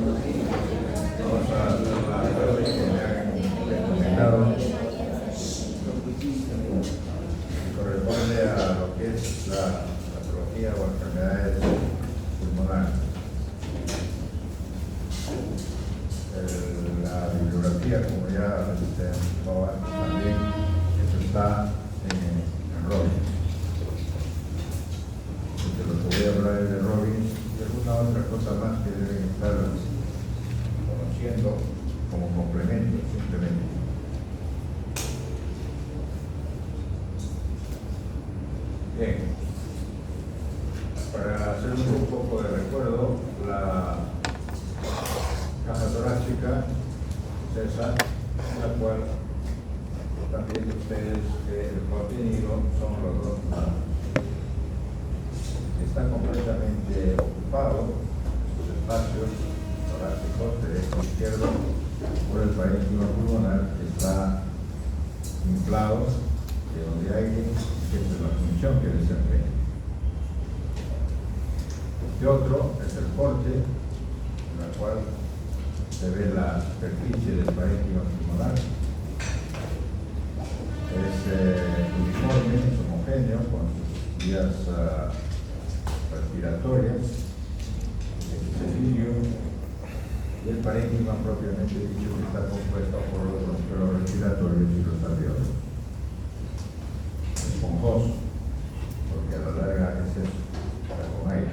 Vamos a la que me han recomendado, que corresponde a lo que es la patología o enfermedades pulmonares. La bibliografía, como ya se anticipaba también, eso está en Robbins. De lo que voy a hablar es de Robbins y alguna otra cosa más que deben estar conociendo como complemento, simplemente. Bien, para hacer un poco de recuerdo, la caja torácica es esa, en la cual están viendo ustedes que el contenido son los dos lados. Está completamente ocupado sus espacios torácicos derecho e izquierdo por el parénquima pulmonar, que está inflado, lleno de aire, que es la función que desempeña. Este otro es el porte, en la cual se ve la superficie del parénquima pulmonar. Es uniforme, es homogéneo con sus vías respiratorias, es líneo, y el parénquima propiamente dicho que está compuesto por los bronquiolos respiratorios y los alveolos. Esponjoso, porque a la larga es eso, está con aire.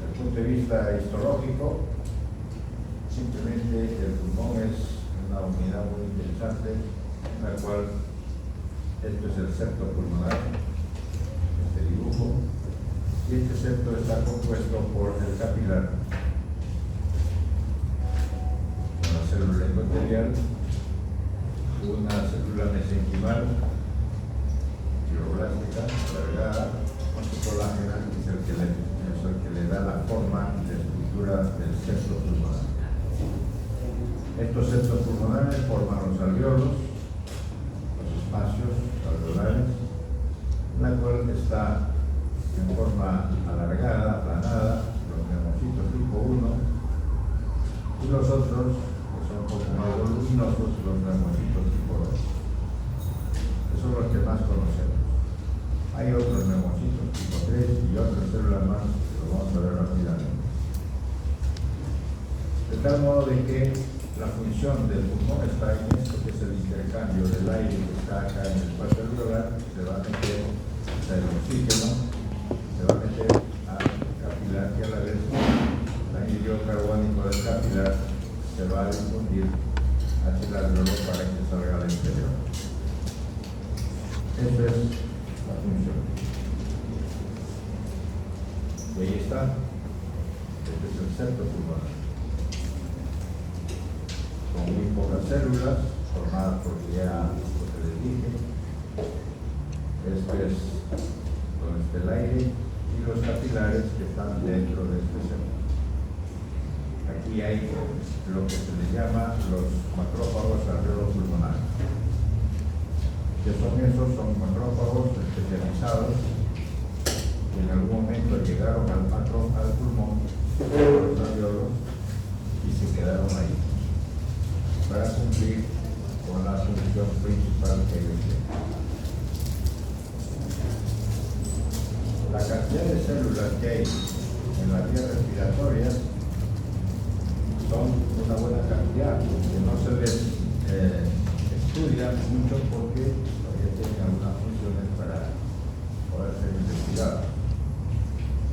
Desde el punto de vista histológico, simplemente el pulmón es una unidad muy interesante, en la cual esto es el septo pulmonar, este dibujo, y este septo está compuesto por el capilar, una célula endotelial, una célula mesenquimal, fibroblastica, alargada, con su colágena, que es el que le da la forma de estructura del septo pulmonar. Estos septos pulmonares forman los alveolos, los espacios alveolares, la cual está en forma alargada, aplanada, los neumocitos tipo 1, y los otros, que son un poco más voluminosos, los neumocitos tipo 2. Esos son los que más conocemos. Hay otros neumocitos tipo 3 y otras células más que lo vamos a ver rápidamente. De tal modo de que la función del pulmón está en esto, que es el intercambio del aire que está acá en el espacio alveolar, se va a meter, o sea, el oxígeno, se va a meter al capilar, y a la vez el anhídrido carbónico del capilar se va a difundir hacia el alveolo para que salga al exterior. Esa es la función. Y ahí está. Este es el septo pulmonar, con muy pocas células, formadas por ya lo que les dije. Esto es donde está el aire y los capilares que están dentro de este septo. Aquí hay lo que se les llama los macrófagos alveolo-pulmonares. ¿Qué son esos? Son macrófagos especializados que en algún momento llegaron al pulmón, los alveolos, y se quedaron ahí para cumplir con la función principal que ellos tienen. La cantidad de células que hay en las vías respiratorias son una buena cantidad, que no se les estudia mucho porque todavía tienen algunas funciones para poder ser investigadas.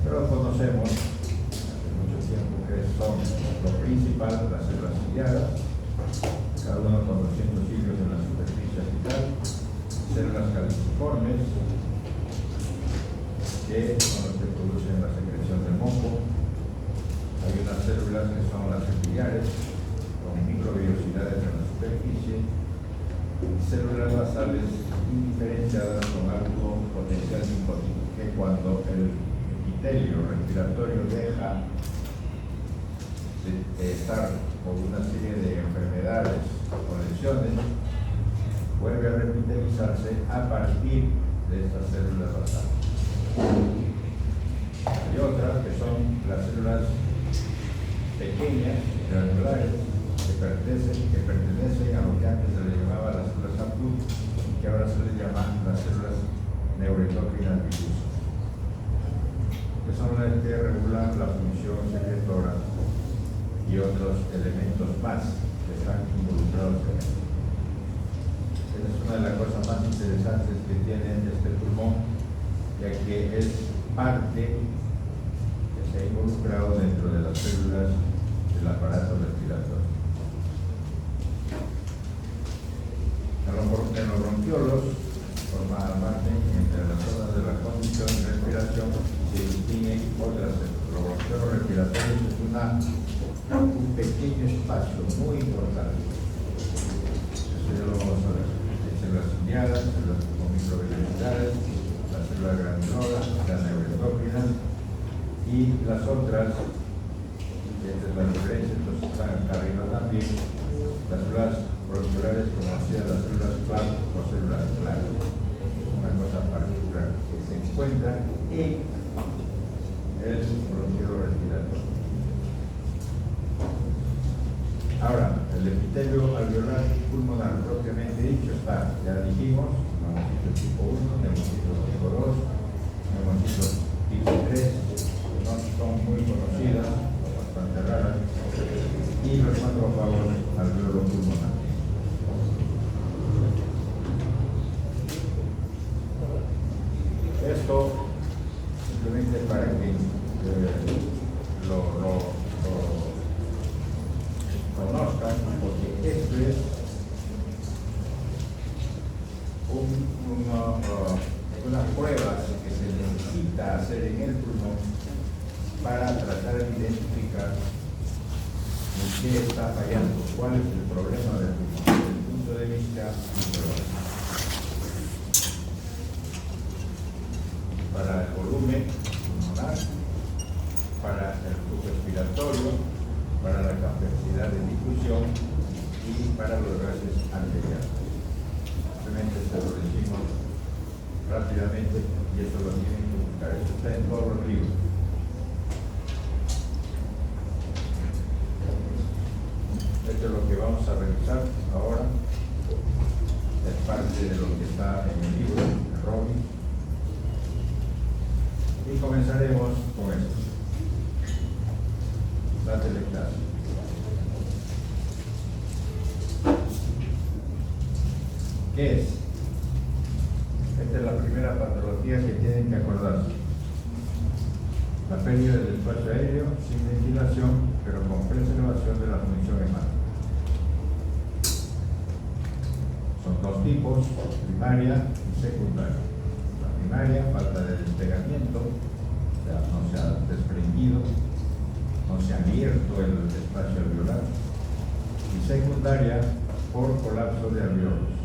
Pero conocemos hace mucho tiempo que son lo principal, las células ciliadas, cada uno con 200 cilios en la superficie apical, células caliciformes, que son las que producen la secreción del moco. Hay unas células que son las ciliares, con microvellosidades en la superficie, células basales indiferenciadas con alto potencial nicótico, que cuando el epitelio respiratorio deja de estar por una serie de enfermedades o lesiones, vuelve a repitelizarse a partir de estas células basales. Hay otras que son las células pequeñas, granulares, que pertenecen a lo que antes se le llamaba las células Amplu, que ahora se les llama las células neuroendocrinas difusas, que son las que regulan la función secretora y otros elementos más que están involucrados en esto. Esa es una de las cosas más interesantes que tiene este pulmón, ya que es parte que se ha involucrado dentro de las células del aparato respiratorio. En los bronquiolos, forma margen entre las zonas de la conducción y respiración, se distinguen otras células. Los bronquiolos respiratorios es un pequeño espacio muy importante. Eso ya lo vamos a ver. Hay células ciliadas, células microvillarias, las células granuloras, las neuroendocrinas y las otras, esta es la diferencia, entonces están acá arriba también, las células bronquiolares conocidas las células Planck o células Planck. Una cosa particular que se encuentra en el bronquiolo respiratorio. Ahora, el epitelio alveolar pulmonar propiamente dicho está, ya dijimos, neumocitos tipo 1, neumocitos tipo 2, neumocitos tipo 3, que no son muy conocidas, bastante raras, y los macrófagos alveolo pulmonar. Esto simplemente para que lo conozcan, porque esto es una prueba que se necesita hacer en el pulmón para tratar de identificar en qué está fallando, cuál es el problema del pulmón desde el punto de vista fisiológico. Para el volumen pulmonar, para el flujo respiratorio, para la capacidad de difusión y para los gases anteriores. Simplemente se lo decimos rápidamente y eso lo tienen que buscar. Eso está en todos los libros. Esto es lo que vamos a revisar ahora. Es parte de lo que está en el libro de Robin. Y comenzaremos con esto. La telectasia. ¿Qué es? Esta es la primera patología que tienen que acordarse. La pérdida del espacio aéreo sin ventilación, pero con preservación de la función hemática. Son dos tipos, primaria y secundaria. La primaria, falta de despegamiento, o sea, no se ha desprendido, no se ha abierto el espacio alveolar. Y secundaria, por colapso de alveolos,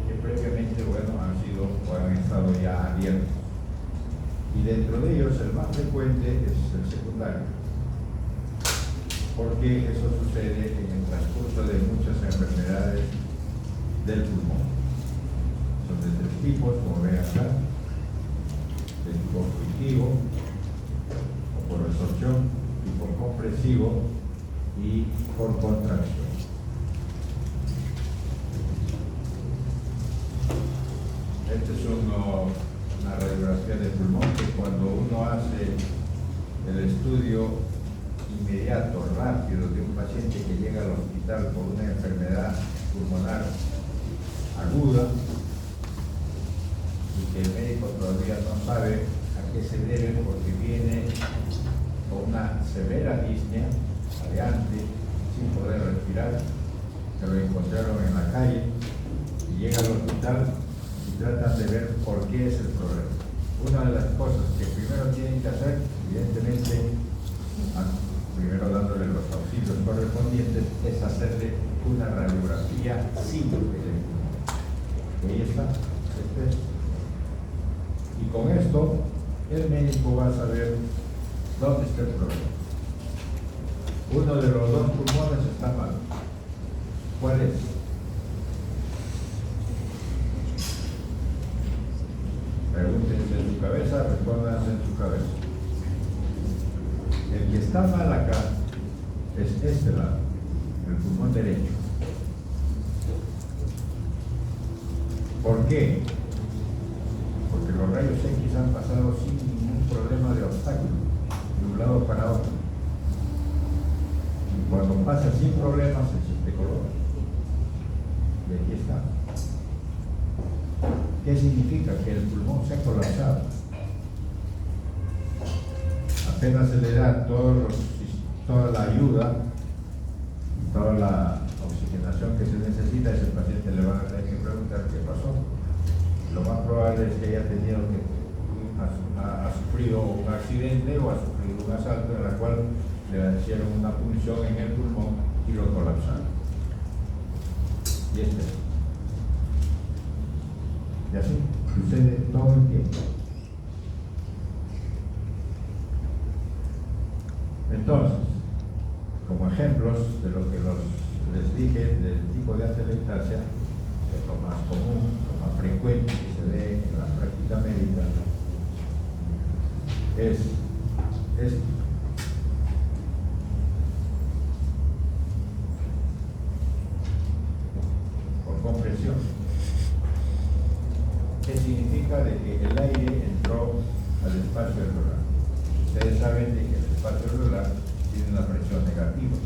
que previamente, han estado ya abiertos. Y dentro de ellos, el más frecuente es el secundario, porque eso sucede en el transcurso de muchas enfermedades del pulmón. Son de tres tipos, como ven acá: de tipo fluidivo, o por absorción, tipo compresivo y por contracción. Esta es una radiografía de pulmón que cuando uno hace el estudio inmediato, rápido, de un paciente que llega al hospital por una enfermedad pulmonar aguda y que el médico todavía no sabe a qué se debe, porque viene con una severa disnea, jadeante, sin poder respirar, se lo encontraron en la calle y llega al hospital y tratan de ver por qué es el problema. Una de las cosas que primero tienen que hacer, evidentemente, primero dándole los auxilios correspondientes, es hacerle una radiografía simple del pulmón. Ahí está, y con esto el médico va a saber dónde está el problema. Uno de los dos pulmones está mal. ¿Cuál es? Pregúntense en su cabeza, respóndanse en su cabeza. El que está mal acá es este lado, el pulmón derecho. ¿Por qué? Porque los rayos X han pasado sin ningún problema de obstáculo, de un lado para otro. Y cuando pasa sin problemas, se siente color. Y aquí está. ¿Qué significa? Que el pulmón se ha colapsado. Apenas se le da toda la ayuda, toda la oxigenación que se necesita, ese paciente le van a tener que preguntar qué pasó. Lo más probable es que haya tenido ha sufrido un accidente o ha sufrido un asalto en la cual le hicieron una punción en el pulmón y lo colapsaron. Y y así sucede todo el tiempo. Entonces, como ejemplos de lo que les dije del tipo de atelectasia, que es lo más común, lo más frecuente que se ve en la práctica médica, es esto. Por compresión. ¿Qué significa? De que el aire entró al espacio alveolar. Ustedes saben de que el espacio alveolar tiene una presión negativa.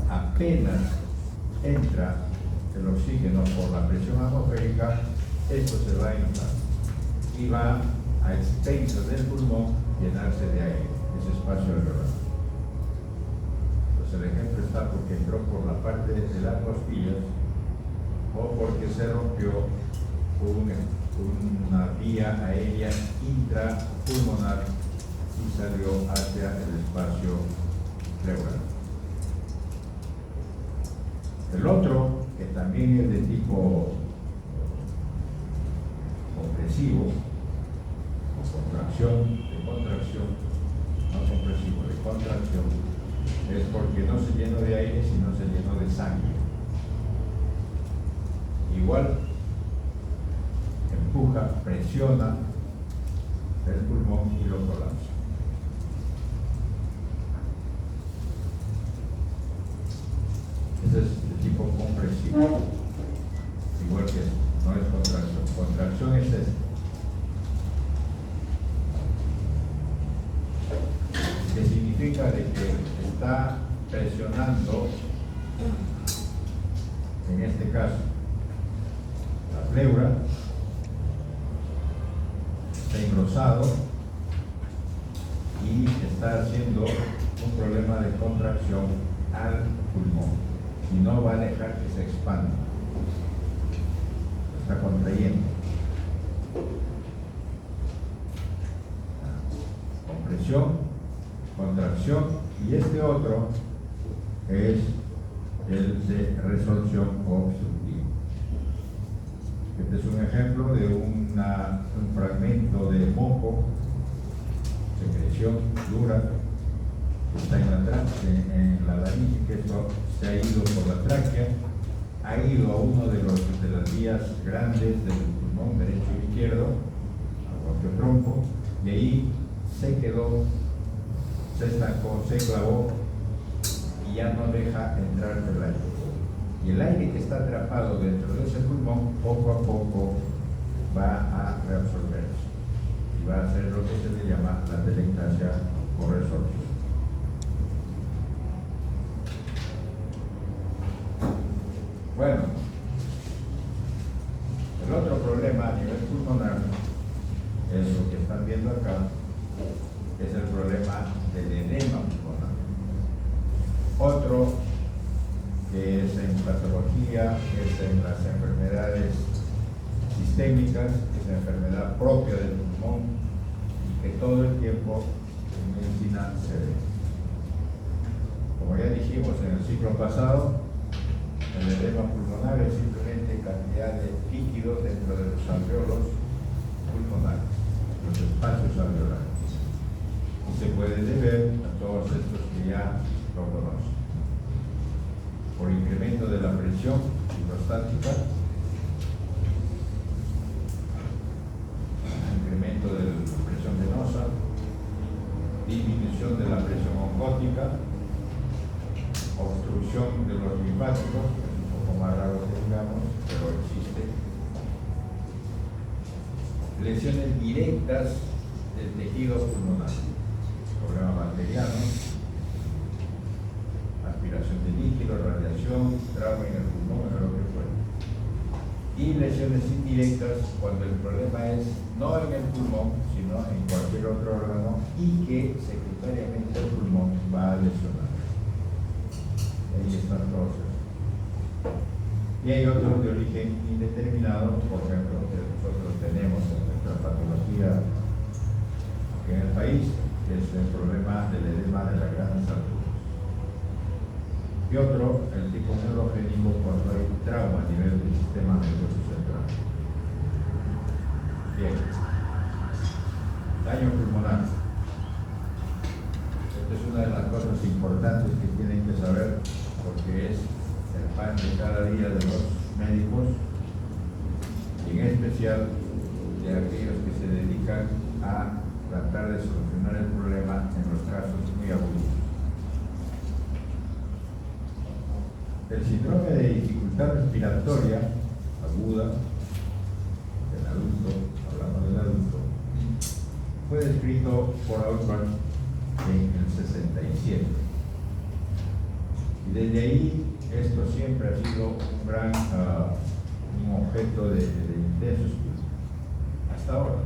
Apenas entra el oxígeno por la presión atmosférica, esto se va a inflar y va a expensas del pulmón llenarse de aire, ese espacio alveolar. Entonces el ejemplo está porque entró por la parte de las costillas o porque se rompió una vía aérea intrapulmonar y salió hacia el espacio pleural. El otro, que también es de tipo compresivo, o contracción, no compresivo, de contracción, es porque no se llenó de aire, sino se llenó de sangre. Igual, empuja, presiona el pulmón y lo colapsa. Ese es el tipo compresivo. Igual que no es contracción. Contracción es esto. Que significa de que está presionando, en este caso, la pleura, está engrosado y está haciendo un problema de contracción al pulmón. Y no va a dejar que se expanda. Está contrayendo. Compresión, contracción, y este otro es el de resorción obstructiva. Este es un ejemplo de un fragmento de moco, secreción dura, que está en la laringe, que esto se ha ido por la tráquea, ha ido a uno de las vías grandes del pulmón derecho e izquierdo, al tronco, y ahí se quedó, se estancó, se clavó y ya no deja entrar el aire. Y el aire que está atrapado dentro de ese pulmón, poco a poco va a reabsorberse y va a hacer lo que se le llama la atelectasia por resorción. Bueno, el otro problema a nivel pulmonar es lo que están viendo acá, es el problema del edema pulmonar. Otro que es en patología, es en las enfermedades sistémicas, es la enfermedad propia del pulmón y que todo el tiempo en medicina se ve. Como ya dijimos en el ciclo pasado, el edema pulmonar es simplemente cantidad de líquido dentro de los alveolos pulmonares, los espacios alveolares. Y se puede deber a todos estos que ya lo conocen. Por incremento de la presión hidrostática, incremento de la presión venosa, disminución disminución de la presión osmótica, obstrucción de los linfáticos, que es un poco más raro que digamos, pero existe, lesiones directas del tejido pulmonar, problemas bacterianos, aspiración de líquido, radiación, trauma en el pulmón, o lo que fuera. Y lesiones indirectas cuando el problema es no en el pulmón, sino en cualquier otro órgano y que secundariamente el pulmón va a lesionar. Ahí están todos estos. Y hay otros de origen indeterminado, por ejemplo, que nosotros tenemos en nuestra patología en el país, que es el problema del edema de las grandes arterias. Y otro, el tipo neurogénico, cuando hay trauma a nivel del sistema nervioso central. Bien. Daño pulmonar. Esta es una de las cosas importantes que tienen que saber, porque es el pan de cada día de los médicos, y en especial de aquellos que se dedican a tratar de solucionar el problema en los casos muy agudos. El síndrome de dificultad respiratoria aguda del adulto, hablamos del adulto, fue descrito por Outram en el 67. Y desde ahí esto siempre ha sido un gran un objeto de intenso estudio. Hasta ahora,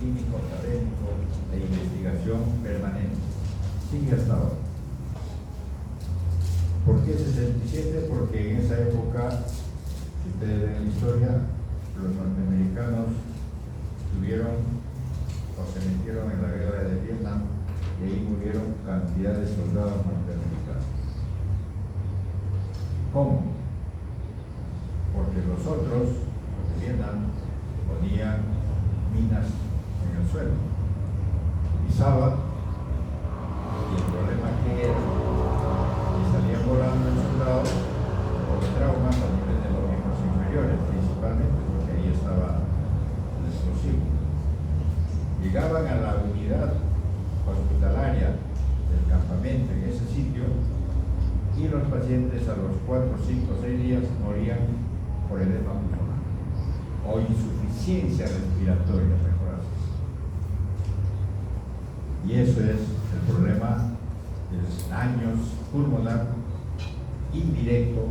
químico, académico, de investigación permanente. Sigue hasta ahora. ¿Por qué 67? Porque en esa época, si ustedes ven la historia, los norteamericanos tuvieron o se metieron en la guerra de Vietnam y ahí murieron cantidad de soldados norteamericanos. ¿Cómo? Porque los otros, los de Vietnam, ponían minas en el suelo, pisaban, y el problema que era salían volando los soldados por traumas a nivel de los miembros inferiores, principalmente porque ahí estaba el explosivo. Llegaban a la unidad hospitalaria del campamento en ese sitio y los pacientes a los 4, 5, 6 días morían por edema pulmonar o insuficiencia respiratoria, mejor así. Y eso es el problema de los daños pulmonar indirecto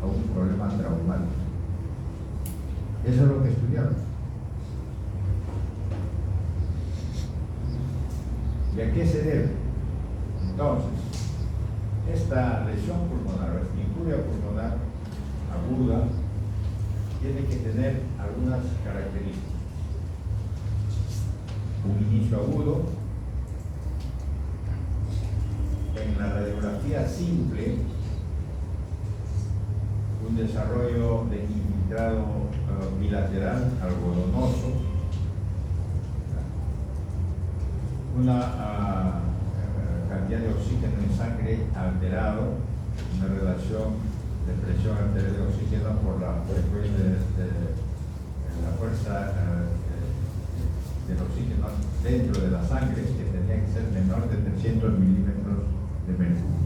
a un problema traumático. Eso es lo que estudiamos. ¿Y a qué se debe? Entonces, esta lesión pulmonar, esta injuria pulmonar aguda, tiene que tener algunas características. Un inicio agudo. En la radiografía simple, un desarrollo de infiltrado bilateral algodonoso, una cantidad de oxígeno en sangre alterado, una relación de presión arterial de oxígeno por la frecuencia la fuerza del oxígeno dentro de la sangre, que tenía que ser menor de 300 milímetros de mercurio.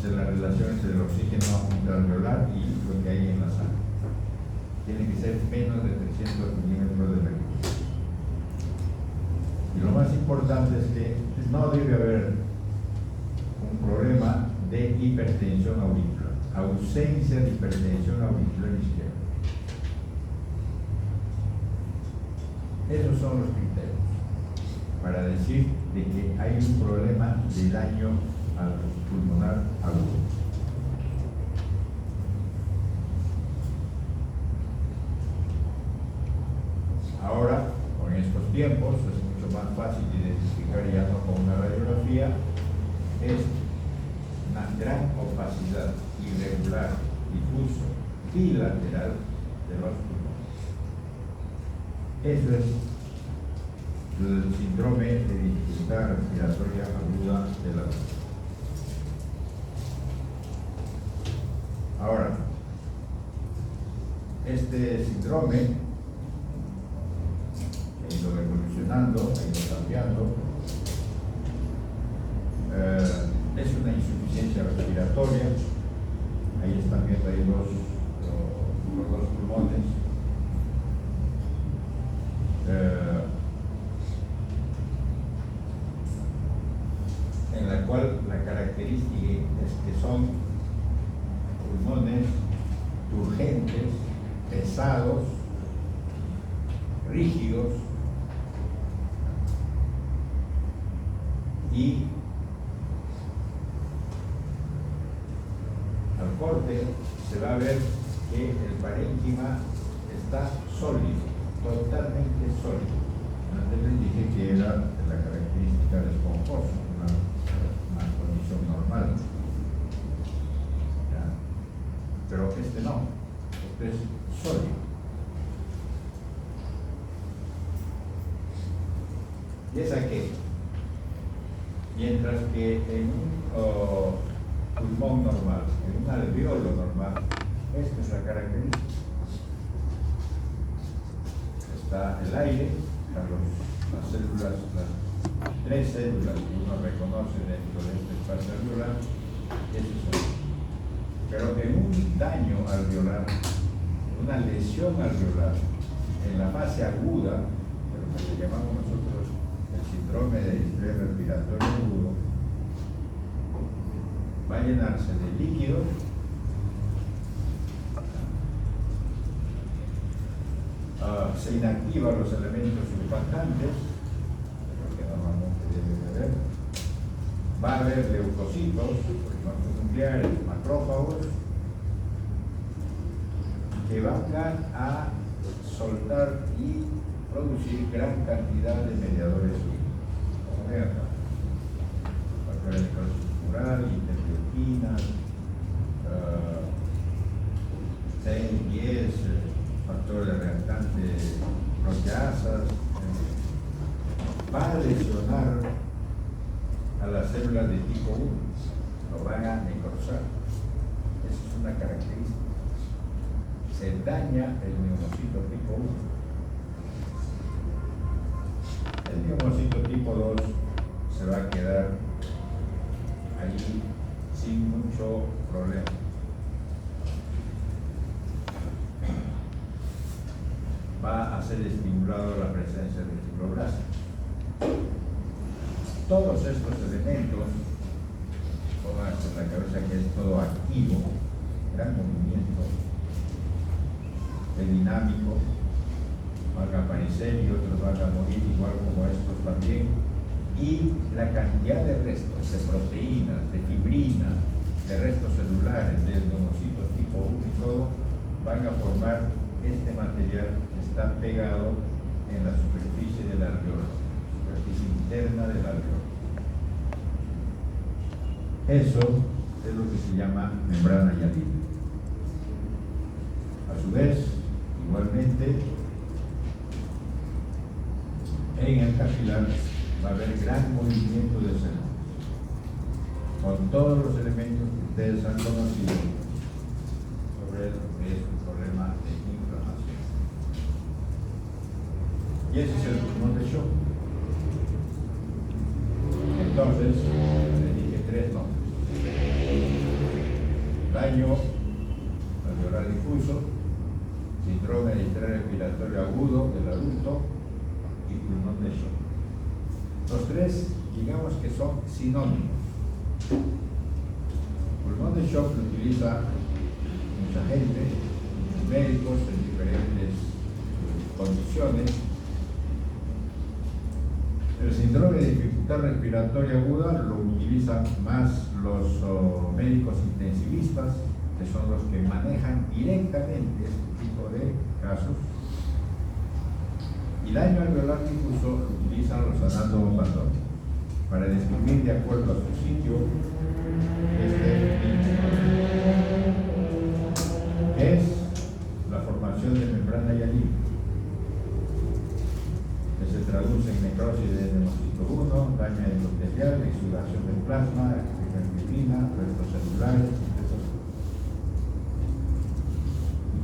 De la relación entre el oxígeno intraalveolar y lo que hay en la sangre. Tiene que ser menos de 300 milímetros de mercurio. Y lo más importante es que no debe haber un problema de hipertensión auricular, ausencia de hipertensión auricular izquierda. Esos son los criterios para decir de que hay un problema de daño al pulmonar agudo. Ahora, con estos tiempos, es mucho más fácil identificar ya no con una radiografía, es una gran opacidad irregular, difuso, bilateral de los pulmones. Eso es el síndrome de dificultad respiratoria aguda de la adulto. Ahora, este síndrome, en lo evolucionando, ha ido cambiando. Es una insuficiencia respiratoria. Ahí están viendo ahí los dos pulmones. En la cual la característica es que son pulmones turgentes, pesados, rígidos y al corte se va a ver que el parénquima está sólido, totalmente sólido. Antes les dije que era la característica del esponjoso, una condición normal. ¿Ya? Pero este no, este es sólido. ¿Y es a qué? Mientras que en un pulmón normal, en un alveolo normal, esta es la característica. Está el aire, están las células, las tres células que uno reconoce dentro de este espacio alveolar, eso es el. Pero en un daño alveolar, una lesión alveolar, en la fase aguda, de lo que le llamamos nosotros el síndrome de distrés respiratorio agudo, va a llenarse de líquido, se inactivan los elementos surfactantes, lo que normalmente debe de haber, va a haber leucocitos, polimerasas nucleares, macrófagos, que van a soltar y producir gran cantidad de mediadores químicos. Como vean acá, factores de necrosis tumoral, interleuquinas, 6, 10, factores reactantes, proteasas, va a lesionar a las células de tipo 1, lo van a necrosar. Esa es una característica. Se daña el neumocito tipo 1. El neumocito tipo 2 se va a quedar ahí sin mucho problema. Va a ser estimulado la presencia de fibroblastos. Todos estos elementos, pongan en la cabeza que es todo activo, gran movimiento, es dinámico, van a aparecer y otros van a morir igual como estos también, y la cantidad de restos, de proteínas, de fibrinas, de restos celulares, de neumocitos tipo 1 y todo, van a formar este material que está pegado en la superficie del alveolo, superficie interna del alveolo. Eso es lo que se llama membrana hialina. A su vez, igualmente, en el capilar va a haber gran movimiento de células, con todos los elementos que ustedes han conocido sobre lo que es un problema de inflamación. Y ese es el pulmón de Sjögren. Entonces, le dije 3 nombres: daño alveolar difuso, síndrome de distrés respiratorio agudo del adulto y pulmón de Sjögren. Los 3, digamos que son sinónimos. Pulmón de Sjögren lo utiliza mucha gente, muchos médicos en diferentes condiciones. El síndrome de dificultad respiratoria aguda lo utilizan más los médicos intensivistas, que son los que manejan directamente este tipo de casos. Y daño alveolar difuso lo utilizan los anatomopatólogos para describir de acuerdo a su sitio que es la formación de membrana hialina, que se traduce en necrosis de neumocito 1, daño endotelial, exudación del plasma, fibrina, restos celulares, etc.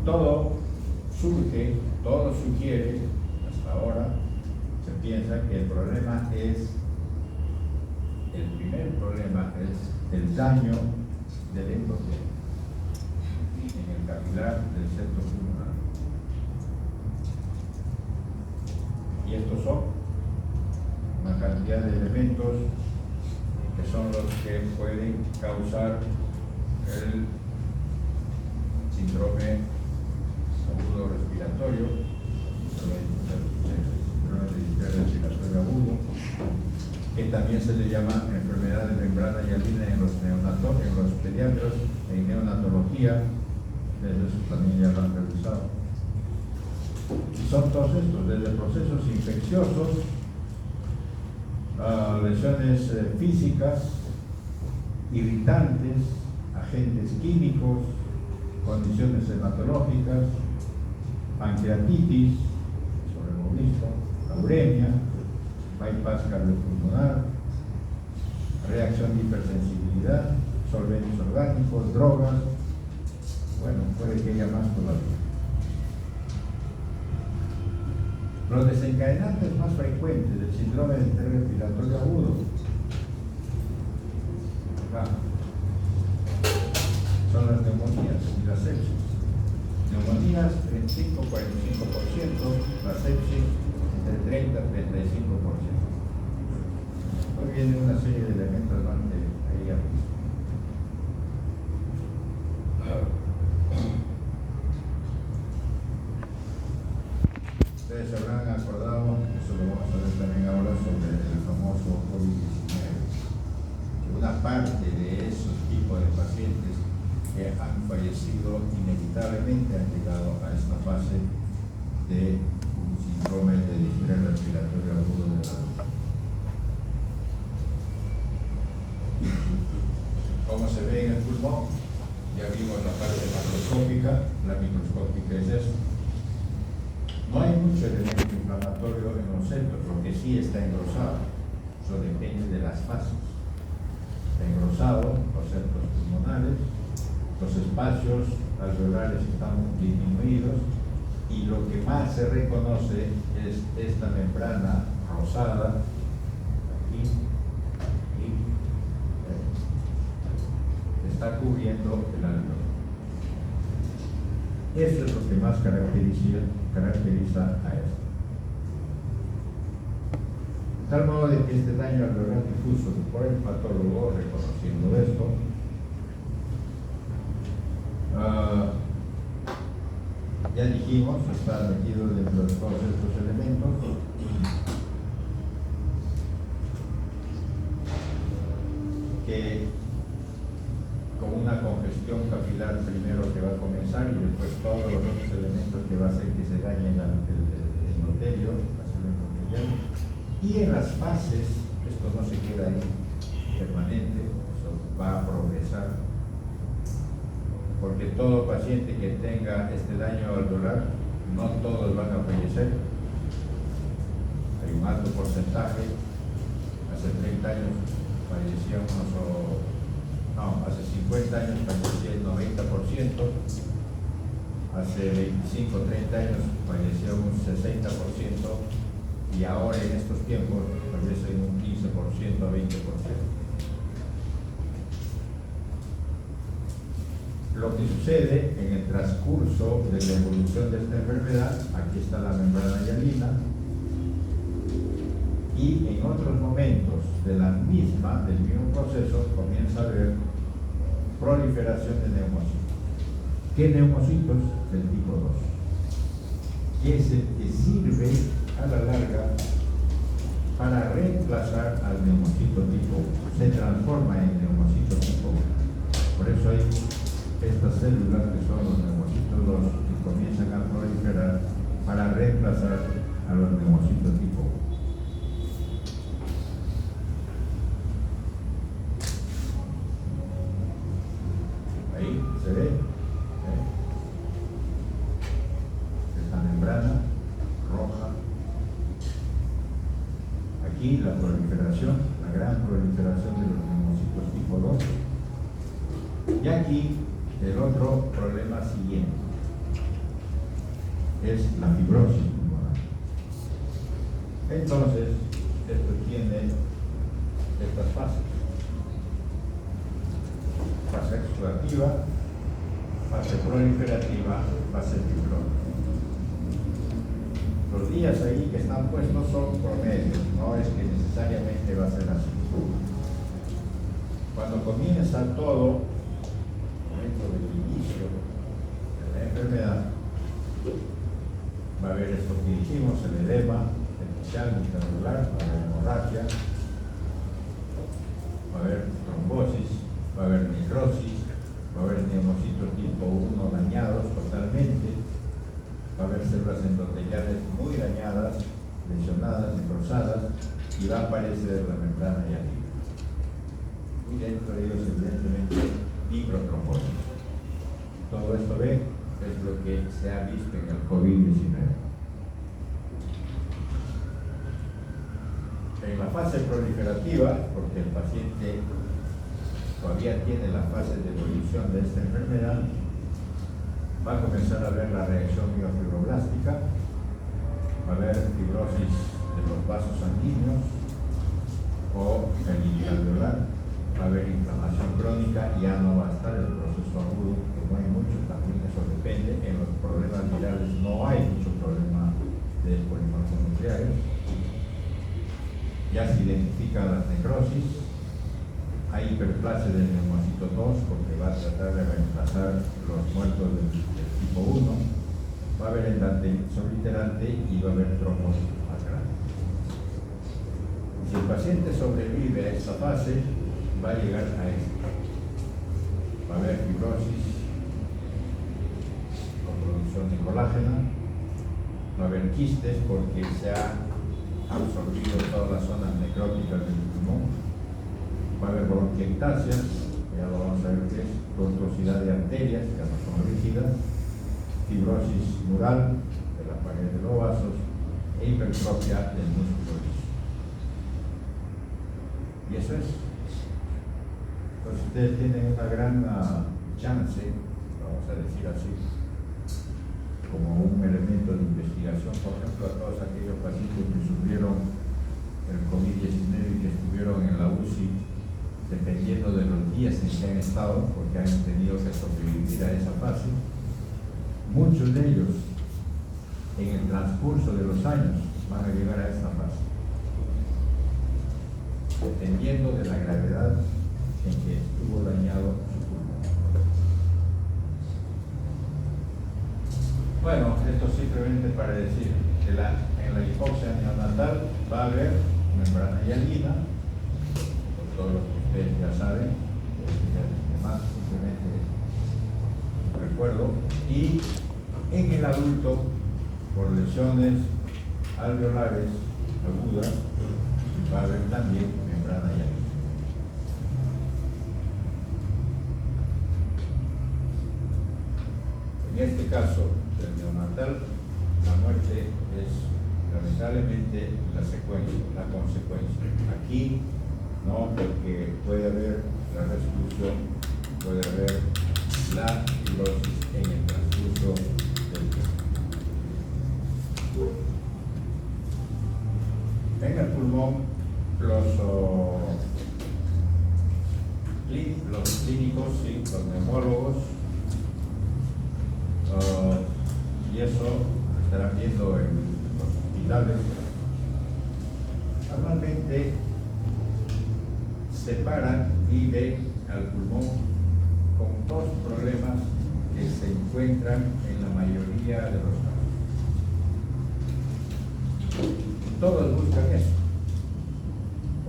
Todo surge, todo sugiere, hasta ahora se piensa piensa que el primer problema es el daño del endotelio en el capilar del septo pulmonar. Y estos son una cantidad de elementos que son los que pueden causar el síndrome agudo respiratorio, respiratorio agudo, que también se le llama enfermedad de membrana hialina en los pediatras, en neonatología, eso también ya lo han revisado. Y son todos estos, desde procesos infecciosos, lesiones físicas, irritantes, agentes químicos, condiciones hematológicas, pancreatitis, eso lo hemos visto, la uremia, bypass cardiopulmonar, reacción de hipersensibilidad, solventes orgánicos, drogas, bueno, puede que haya más todavía. Los desencadenantes más frecuentes del síndrome de estrés respiratorio agudo son las neumonías y las sepsis. Neumonías 35-45%, la sepsis entre 30 y 35%. Hoy viene una serie de elementos más que ahí ya visto. Ustedes se habrán acordado, eso lo vamos a ver también ahora, sobre el famoso COVID-19. Que una parte de esos tipos de pacientes que han fallecido inevitablemente han llegado a esta fase de un síndrome de distrés respiratorio agudo de la adulto. ¿Cómo se ve en el pulmón? Ya vimos la parte macroscópica, la microscópica es eso. No hay mucho elemento inflamatorio en los septos, lo que sí está engrosado. Eso depende de las fases. Está engrosado los septos pulmonares, los espacios alveolares están disminuidos y lo que más se reconoce es esta membrana rosada, aquí, que está cubriendo el alveolo. Eso es lo que más caracteriza a esto. De tal modo de que este daño alveolar difuso por el patólogo, reconociendo esto, ya dijimos, está metido dentro de todos estos elementos. Que con una congestión capilar primero que va a comenzar y después todos los otros elementos que va a hacer que se dañe el endotelio, y en las fases, esto no se queda ahí permanente, eso va a progresar, porque todo paciente que tenga este daño alveolar, no todos van a fallecer, hay un alto porcentaje, hace 30 años fallecían hace 50 años fallecía el 90%, hace 25 30 años fallecía un 60%, y ahora en estos tiempos fallecen un 15% a 20%. Lo que sucede en el transcurso de la evolución de esta enfermedad, aquí está la membrana hialina, y en otros momentos del mismo proceso, comienza a haber proliferación de neumocitos. ¿Qué neumocitos? Del tipo 2. Que es el que sirve a la larga para reemplazar al neumocito tipo 1. Se transforma en neumocito tipo 1. Por eso hay estas células que son los neumocitos 2 que comienzan a proliferar para reemplazar a los neumocitos tipo 1. Ahí se ve esta membrana roja. Aquí la proliferación, la gran proliferación de los neumocitos tipo 2. Y aquí el otro problema siguiente es la fibrosis pulmonar. Entonces, esto tiene estas fases: fase exudativa, fase proliferativa, fase fibrosa. Los días ahí que están puestos son promedios, no es que necesariamente va a ser así. Cuando comienza todo, momento del inicio de la enfermedad, va a haber esto que dijimos, el edema especial intracelular, va a haber hemorragia, va a haber trombosis, va a haber necrosis, va a haber neumocitos tipo 1 dañados totalmente, va a haber células endoteliales muy dañadas, lesionadas, necrosadas, y va a aparecer la membrana hialina. Y dentro de ellos, evidentemente, microtrombosis. Todo esto es lo que se ha visto en el COVID-19. En la fase proliferativa, porque el paciente todavía tiene la fase de evolución de esta enfermedad, va a comenzar a ver la reacción miofibroblástica, va a haber fibrosis de los vasos sanguíneos o alveolar, va a haber inflamación crónica, ya no va a estar el proceso agudo, que no hay mucho, también eso depende. En los problemas virales no hay mucho problema de polimorfos nucleares. Ya se identifican las necrosis, hay hiperplasia del neumocito 2 porque va a tratar de reemplazar los muertos del tipo 1, va a haber endarterismo obliterante y va a haber trombosis más grande. Si el paciente sobrevive a esta fase, va a llegar a esta. Va a haber fibrosis con producción de colágeno, va a haber quistes porque se ha absorbido todas las zonas necróticas del pulmón, va a haber bronquiectasias, ya lo vamos a ver qué es, tortuosidad de arterias, que no son rígidas, fibrosis mural de la pared de los vasos e hipertrofia del músculo liso. Y eso es. Entonces ustedes tienen una gran chance, vamos a decir así, como un elemento de investigación, por ejemplo, a todos aquellos pacientes que sufrieron el COVID-19 y que estuvieron en la UCI, dependiendo de los días en que han estado, porque han tenido que sobrevivir a esa fase. Muchos de ellos, en el transcurso de los años, van a llegar a esta fase, dependiendo de la gravedad en que estuvo dañado su pulmón. Bueno, esto simplemente para decir que en la hipoxia neonatal va a haber membrana hialina, por todo lo que ustedes ya saben, además simplemente recuerdo, y en el adulto, por lesiones alveolares agudas, va a haber también membrana hialina. En este caso del neonatal, la muerte es lamentablemente la secuencia, la consecuencia. Aquí no, porque puede haber la resolución, puede haber la fibrosis en el transcurso del tiempo. En el pulmón, los clínicos, sí, los neumólogos, y eso lo estarán viendo en los hospitales, normalmente separan y ven al pulmón con dos problemas que se encuentran en la mayoría de los casos. Todos buscan eso.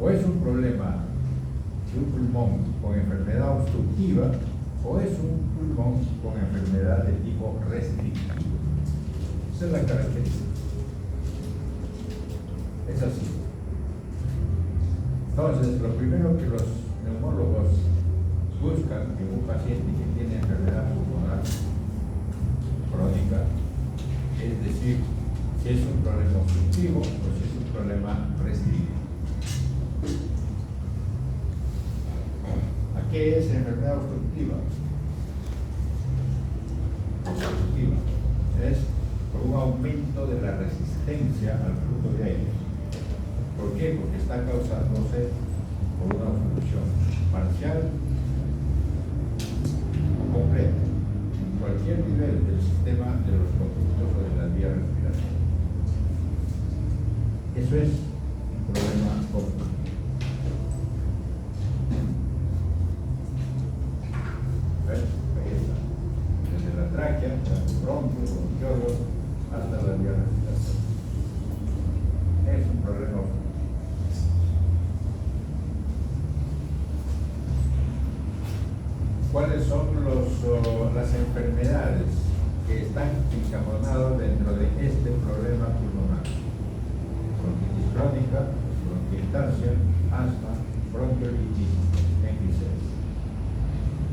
O es un problema de un pulmón con enfermedad obstructiva, o es un pulmón con enfermedad de tipo restrictivo. Esa es la característica. Es así. Entonces, lo primero que los neumólogos buscan en un paciente que tiene enfermedad pulmonar crónica es decir, si es un problema obstructivo o si es un problema restrictivo. ¿A qué es enfermedad obstructiva? Obstructiva es por un aumento de la resistencia al flujo de aire. qué? Porque está causándose por una obstrucción parcial o completa en cualquier nivel del sistema de los conductos o de las vías respiratorias. Eso es un problema común. ¿Ves? Ahí está. Desde la tráquea, los bronquios, bronquiolos, hasta la vía respiratoria. Es un problema. ¿Cuáles son las enfermedades que están encajonadas dentro de este problema pulmonar? Bronquitis crónica, bronquiectasia, asma, bronquiolitis, enfisema.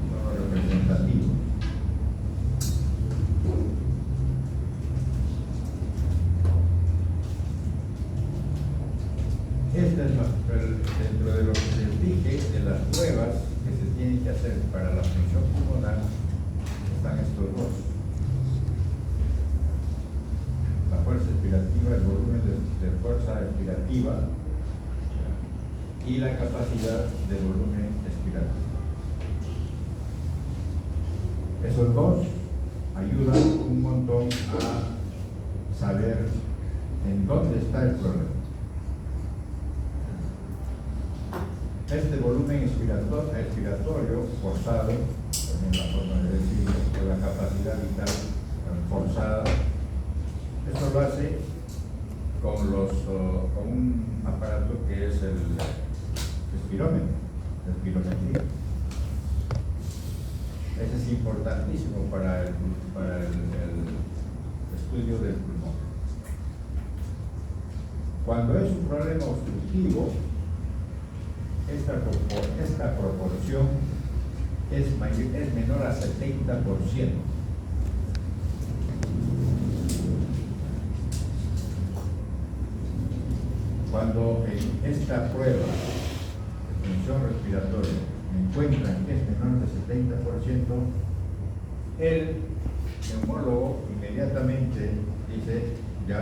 Son los representativos. Esta es dentro de lo que les dije, de las pruebas que se tienen que hacer para la función pulmonar, están estos dos. La fuerza expirativa, el volumen de fuerza expirativa y la capacidad de volumen expirativo. Esos dos ayudan un montón a saber en dónde está el problema. Este volumen expiratorio forzado, también la forma de decirlo, de la capacidad vital forzada, esto lo hace con un aparato que es el espirómetro, la espirometría. Ese es importantísimo para el estudio del pulmón. Cuando es un problema obstructivo, esta proporción es menor a 70%. Cuando en esta prueba de función respiratoria encuentran que es menor de 70%, el neumólogo inmediatamente dice, ya,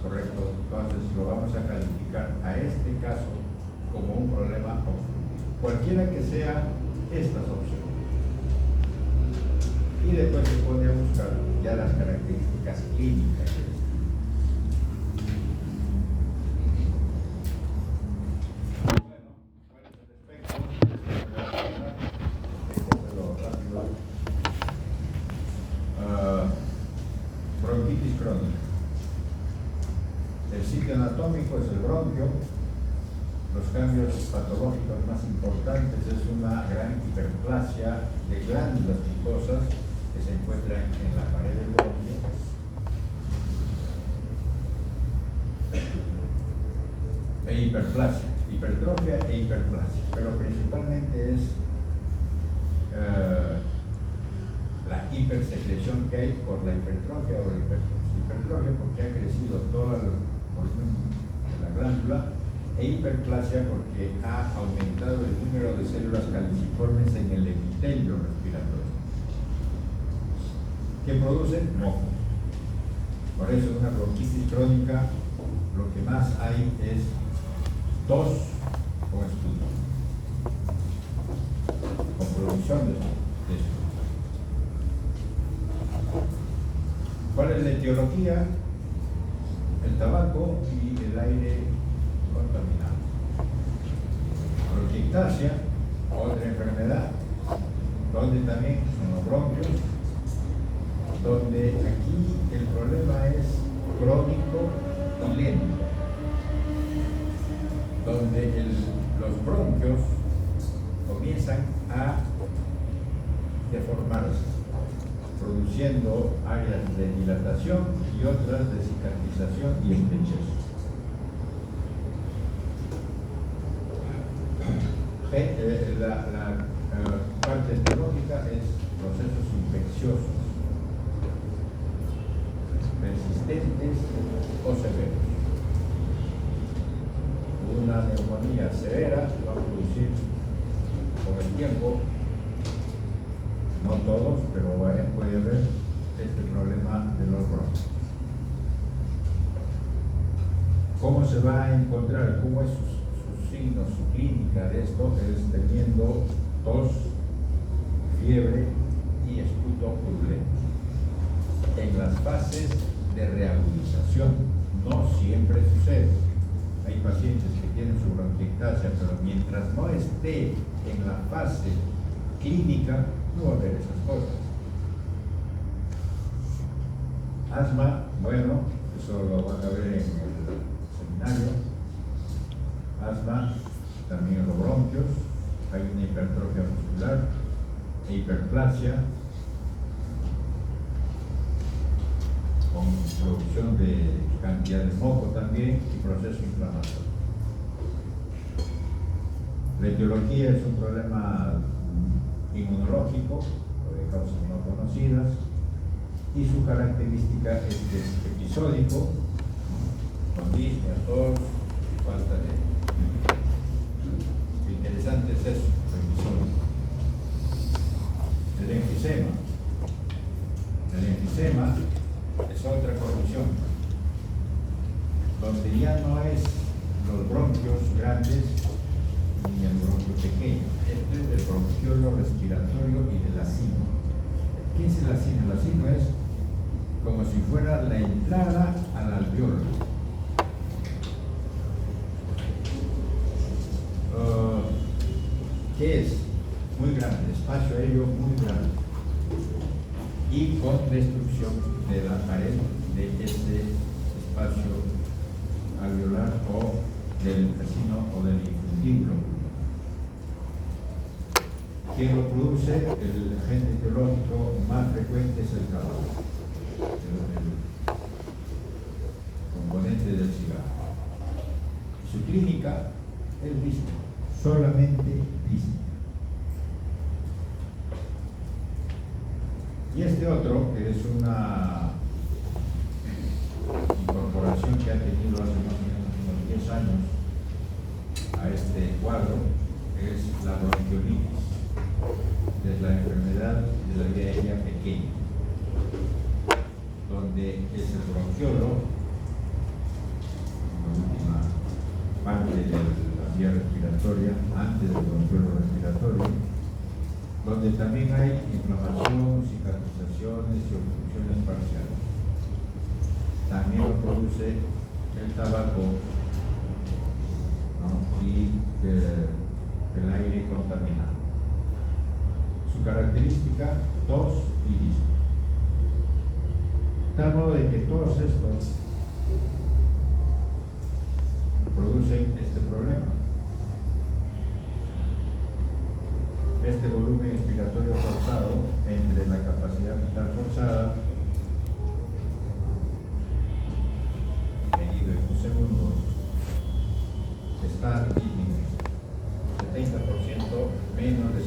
correcto, entonces lo vamos a calificar a este caso como un problema obstructivo, cualquiera que sea estas opciones. Y después se pone a buscar ya las características clínicas. Bueno, ¿cuál es el espectro? Déjalo rápido. Bronquitis crónica. El sitio anatómico es el bronquio. Los cambios patológicos más importantes es una gran hiperplasia de glándulas mucosas que se encuentran en la pared del bronquio. E hiperplasia, hipertrofia e hiperplasia, pero principalmente es la hipersecreción que hay por la hipertrofia o la hiperplasia. Hipertrofia porque ha crecido todo el volumen de la glándula, e hiperplasia porque ha aumentado el número de células caliciformes en el epitelio respiratorio, que producen moco. Por eso en una bronquitis crónica lo que más hay es tos con esputo, con producción de esputo. ¿Cuál es la etiología? El tabaco y el aire contaminado. Bronquiectasia, otra enfermedad, donde también son los bronquios, donde aquí el problema es crónico y lento, donde los bronquios comienzan a deformarse, produciendo áreas de dilatación y otras de cicatrización y estrechez. La parte etiológica es procesos infecciosos, persistentes o severos. Una neumonía severa va a producir con el tiempo, no todos, pero puede haber este problema de los bronquios. ¿Cómo se va a encontrar? ¿Cómo es su signo, su clínica de esto? Es teniendo tos, fiebre y esputo purulento. En las fases de reagudización, no siempre sucede. Hay pacientes que tienen su bronquiectasia, pero mientras no esté en la fase clínica, no va a haber esas cosas. Asma, bueno, eso lo van a ver en el seminario. Asma, también en los bronquios, hay una hipertrofia muscular e hiperplasia con producción de cantidad de moco también y proceso inflamatorio. La etiología es un problema inmunológico o de causas no conocidas y su característica es que es episódico, con disnea, tos y falta de... Lo interesante es eso, el episódico. El enfisema. El enfisema es otra condición donde ya no es los bronquios grandes ni el bronquio pequeño. Este es del bronquiolo respiratorio y del acino. ¿Qué es el acino? El acino es como si fuera la entrada al alveolo. ¿Qué es? Muy grande, espacio aéreo muy grande y con destrucción de la pared de este espacio alveolar o del acino o del infundíbulo. ¿Quién lo produce? El agente etiológico más frecuente es el tabaco, el componente del cigarro. Su clínica es disnea, solamente disnea. Y este otro, que es una incorporación que ha tenido hace más o menos unos 10 años a este cuadro, es la bronquiolitis, que es la enfermedad de la vía aérea pequeña, donde es el bronquiolo, la última parte de la vía respiratoria, antes del bronquiolo respiratorio, donde también hay inflamación, cicatrizaciones y obstrucciones parciales. También lo produce el tabaco, ¿no? Y el aire contaminado. Su característica, tos y disnea. Tal modo de que todos estos producen este problema. Este volumen expiratorio forzado entre la capacidad vital forzada, medido en un segundo, está disminuido. 70%, menos de 70%.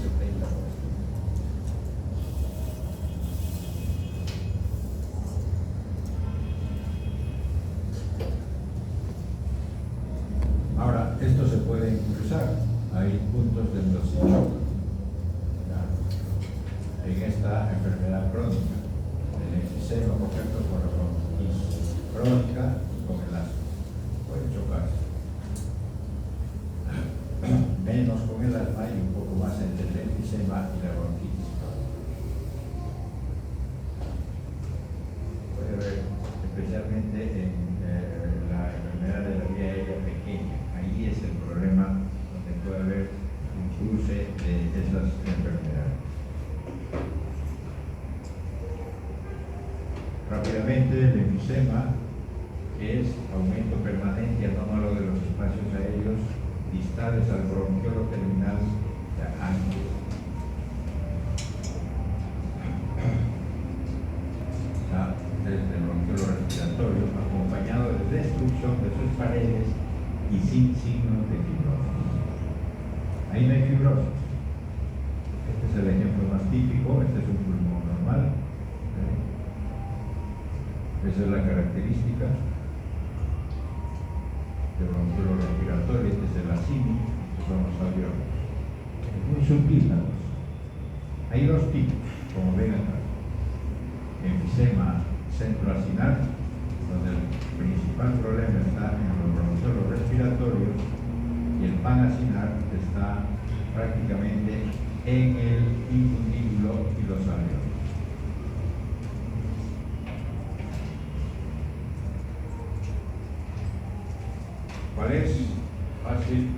Ahora, esto se puede cruzar. Hay puntos de los chocan en esta enfermedad crónica, el enfisema, por ejemplo, con la bronquitis crónica y con el asma, puede chocarse. Menos con el asma y un poco más entre el enfisema y la bronquitis crónica. Puede haber, especialmente en la enfermedad de la vía aérea pequeña, ahí es el problema donde puede haber un cruce de esas enfermedades. Rápidamente, el enfisema es aumento permanente y anómalo de los espacios aéreos distales al bronquiolo terminal de antes. Desde el bronquiolo respiratorio, acompañado de destrucción de sus paredes y sin signos de fibrosis. Ahí no hay fibrosis. Este es el ejemplo más típico, este es un pulmón normal. Esa es la característica del bronquiolo respiratorio. Este es el acini, estos son los alveolos. Muy subtípanos. Hay dos tipos, como ven acá. Enfisema centroacinal, donde el principal problema está en los panacinar está prácticamente en el infundíbulo y los alveolos. ¿Cuál es? Fácil,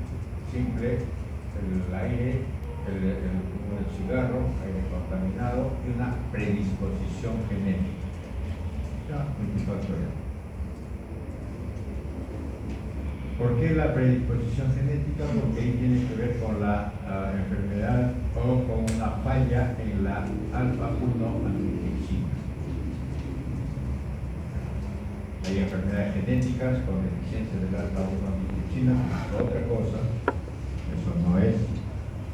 simple, el aire, el cigarro, aire contaminado y una predisposición genética. Ya, multifactorial. ¿Por qué la predisposición genética? Porque ahí tiene que ver con la enfermedad o con una falla en la alfa-1 antitrypsina. Hay enfermedades genéticas con deficiencia del alfa-1 antitrypsina, otra cosa, eso no es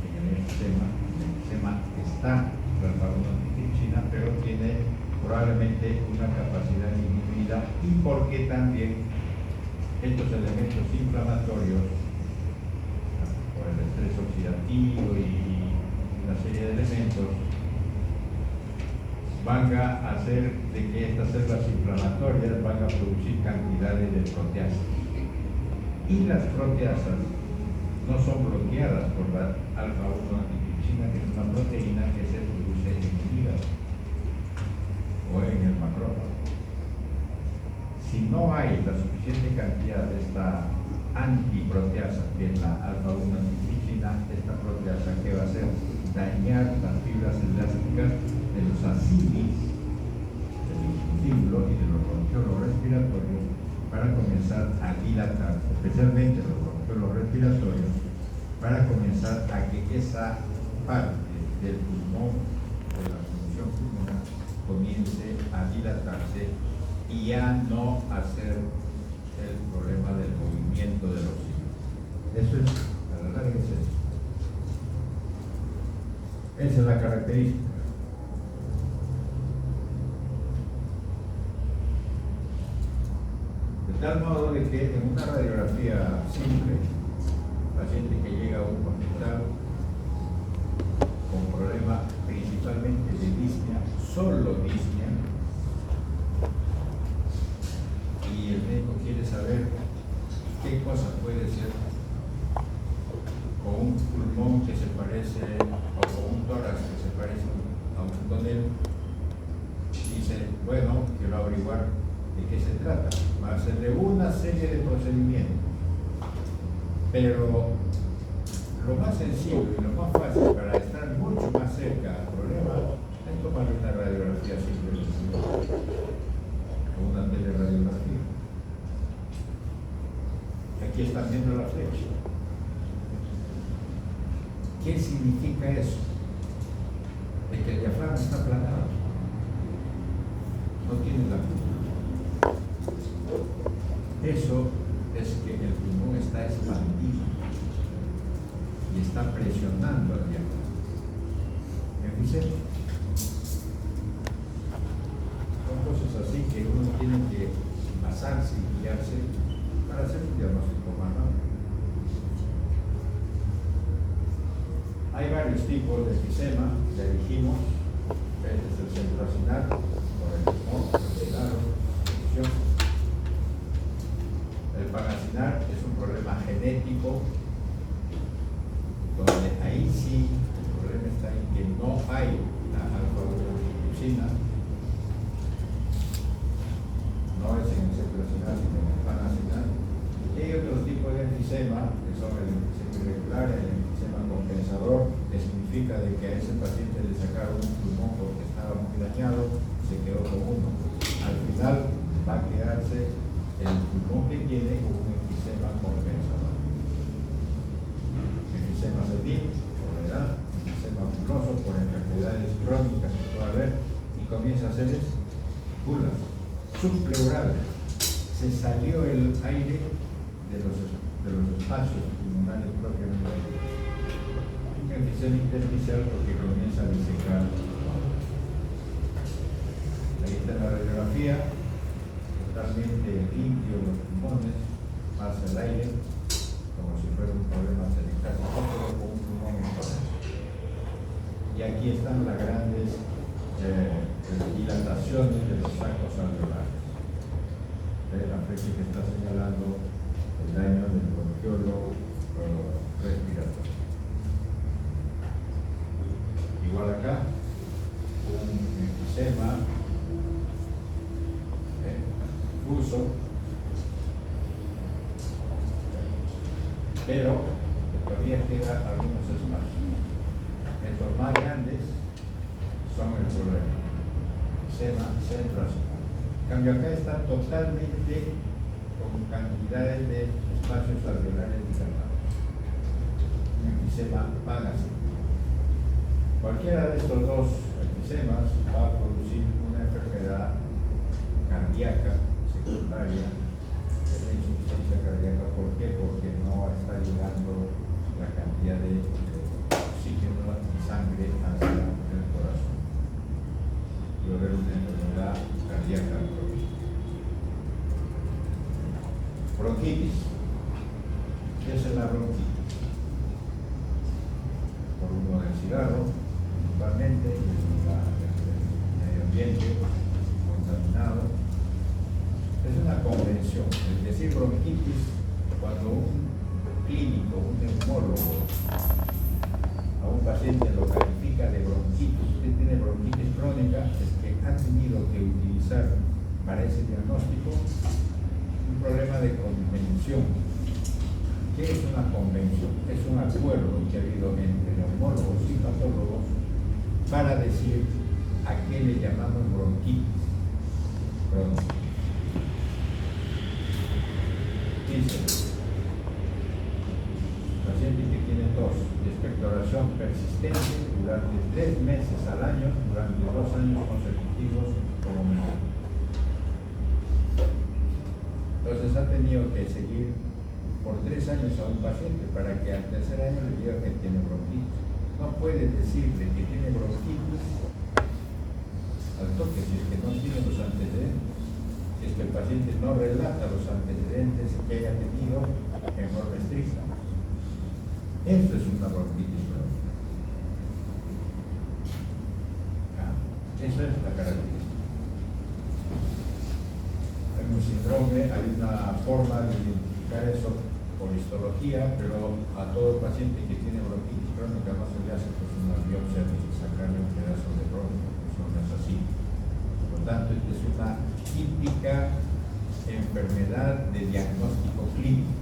en el enfisema. En el enfisema está el alfa-1 antitrypsina, pero tiene probablemente una capacidad disminuida, y porque también estos elementos inflamatorios, por el estrés oxidativo y una serie de elementos, van a hacer de que estas células inflamatorias van a producir cantidades de proteasas. Y las proteasas no son bloqueadas por la alfa-1 antitrypsina, que es una proteína que se produce en el hígado o en el macrófago. Si no hay la suficiente cantidad de esta antiproteasa, que es la alfa-1 antitrypsina, esta proteasa, ¿qué va a hacer? Dañar las fibras elásticas de los acilis, del infundíbulo y de los bronquiolos respiratorios, para comenzar a dilatar, especialmente los bronquiolos respiratorios, para comenzar a que esa parte del pulmón, de la función pulmonar, comience a dilatarse y ya no hacer el problema del movimiento del oxígeno. Eso es, la verdad es eso. Esa es la característica. De tal modo de que en una radiografía simple, paciente que llega a un hospital con problemas principalmente de disnea, solo disnea, y el médico quiere saber qué cosa puede ser, con un pulmón que se parece, o con un tórax que se parece a un tonel, dice, bueno, quiero averiguar de qué se trata. Va a hacerle una serie de procedimientos, pero lo más sencillo y lo más fácil para estar mucho más cerca al problema es tomar una radiografía simple o una teleradiografía. Aquí están viendo la flecha. ¿Qué significa eso? De que el diafragma está aplanado, no tiene la curva. Eso es que el pulmón está expandido y está presionando al diafragma. ¿Enfisema? Son cosas así que uno tiene que basarse y guiarse para hacer un diagnóstico más rápido. Hay varios tipos de enfisema, ya dijimos. Este es el centroacinar, por el pulmón, el cigarro, la función. El panacinar es un problema genético, donde ahí sí el problema está en que no hay la alfa-1 antitrypsina, no es en el centroacinar, sino en el panacinar. Y hay otros tipos de enfisema, que son el enfisema irregular, el enfisema compensador, que significa de que a ese paciente le sacaron un pulmón porque estaba muy dañado, se quedó con uno. Al final va a quedarse el pulmón que tiene con un enfisema compensador. Enfisema senil, por la edad, enfisema pulmonoso, por enfermedades crónicas que puede haber, y comienza a hacer pulas subpleurales. Se salió el aire de los espacios pulmonares propiamente. Un enfisema intersticial porque comienza a disecar. Ahí está la radiografía. Totalmente limpio los pulmones, pasa el aire como si fuera un problema cerebral, pero con un pulmón en todo. Y aquí están las grandes dilataciones de los sacos alveolares. La flecha que está señalando el daño del bronquiolo pero todavía quedan algunos espacios. Estos más grandes son el problema. Sema centroaxial. En cambio acá está totalmente con cantidades de espacios alveolares dilatado. Enfisema pagásico. Cualquiera de estos dos enfisemas va a producir una enfermedad cardíaca secundaria de insuficiencia cardíaca. ¿Por qué? Porque no está llegando la cantidad de oxígeno y sangre hacia el corazón. Y va a haber una enfermedad cardíaca crónica. Bronquitis. ¿Qué es la bronquitis? Por humo del cigarro, principalmente, el medio ambiente contaminado. Es una convención, es decir, bronquitis, cuando un clínico, un neumólogo, a un paciente lo califica de bronquitis, usted tiene bronquitis crónica, es que ha tenido que utilizar para ese diagnóstico un problema de convención. ¿Qué es una convención? Es un acuerdo que ha habido entre neumólogos y patólogos para decir a qué le llamamos bronquitis crónica. Dice, paciente que tiene tos y expectoración persistente durante 3 meses al año, durante 2 años consecutivos como mínimo. Entonces ha tenido que seguir por 3 años a un paciente para que al tercer año le diga que tiene bronquitis. No puede decirle que tiene bronquitis al toque si es que no tiene los antecedentes. Si es que el paciente no relata los antecedentes que haya tenido en forma estricta. Esto es una bronquitis crónica. Esa es la característica. Hay un síndrome, hay una forma de identificar eso por histología, pero a todo paciente que tiene bronquitis crónica no se le hace pues una biopsia ni sacarle un pedazo de bronquio, eso no es así. Por lo tanto, esta es una típica enfermedad de diagnóstico clínico.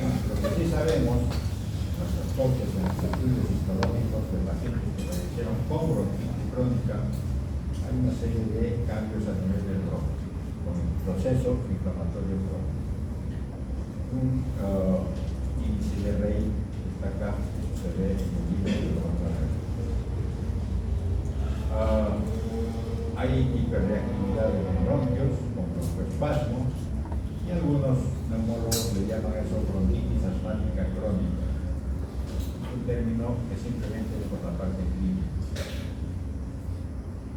Lo que sí sabemos, nuestras copias en los estudios histológicos de pacientes que fallecieron con bronquitis crónica, hay una serie de cambios a nivel del bronquio, con el proceso inflamatorio crónico. Un índice de Rey está acá, se ve en el libro de los hay hiperreactividad de los bronquios, con broncoespasmo, y algunos neumólogos le llaman eso bronquitis asmática crónica. Es un término que simplemente es por la parte clínica.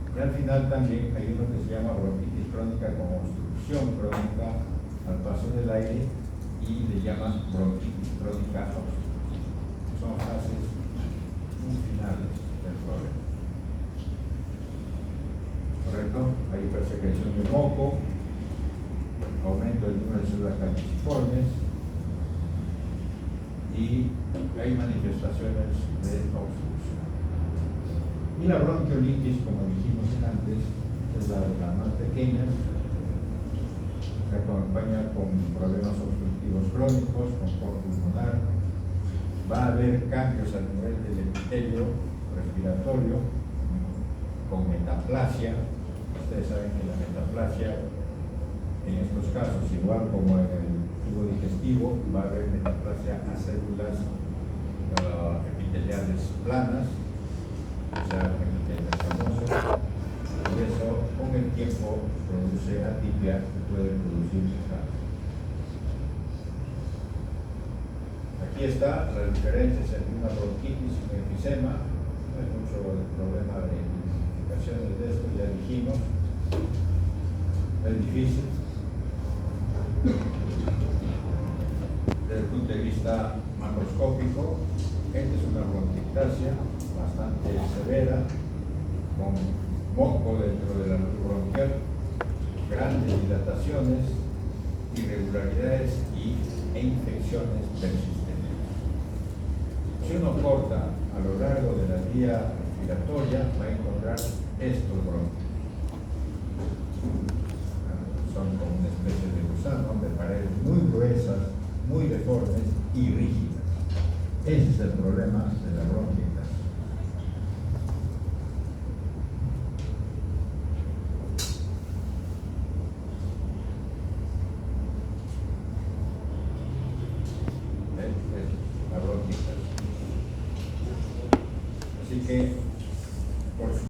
Y al final también hay uno que se llama bronquitis crónica con obstrucción crónica al paso del aire y le llaman bronquitis crónica obstructiva. Son fases muy finales del problema. ¿Correcto? Hay hipersecreción de moco, aumento del número de células calciformes y hay manifestaciones de obstrucción. Y la bronquiolitis, como dijimos antes, es la más pequeña, se acompaña con problemas obstructivos crónicos, con cor pulmonar. Va a haber cambios a nivel del epitelio respiratorio, con metaplasia. Ustedes saben que la metaplasia, en estos casos, igual como en el tubo digestivo, va a haber metaplasia a células epiteliales planas, o sea, epitelios famosos, y eso con el tiempo produce atipia que puede producir cáncer. Aquí está las diferencias entre una bronquitis y un enfisema. No es mucho el problema de identificaciones de esto, ya dijimos. Es difícil. Desde el punto de vista macroscópico, esta es una bronquiectasia bastante severa, con moco dentro de la luz bronquial, grandes dilataciones, irregularidades e infecciones persistentes. Si uno corta a lo largo de la vía respiratoria, va a encontrar estos bronquios. Son son como una especie de gusano, de paredes muy gruesas, muy deformes y rígidas. Ese es el problema de la bronquiectasis. La bronquiectasis. Así que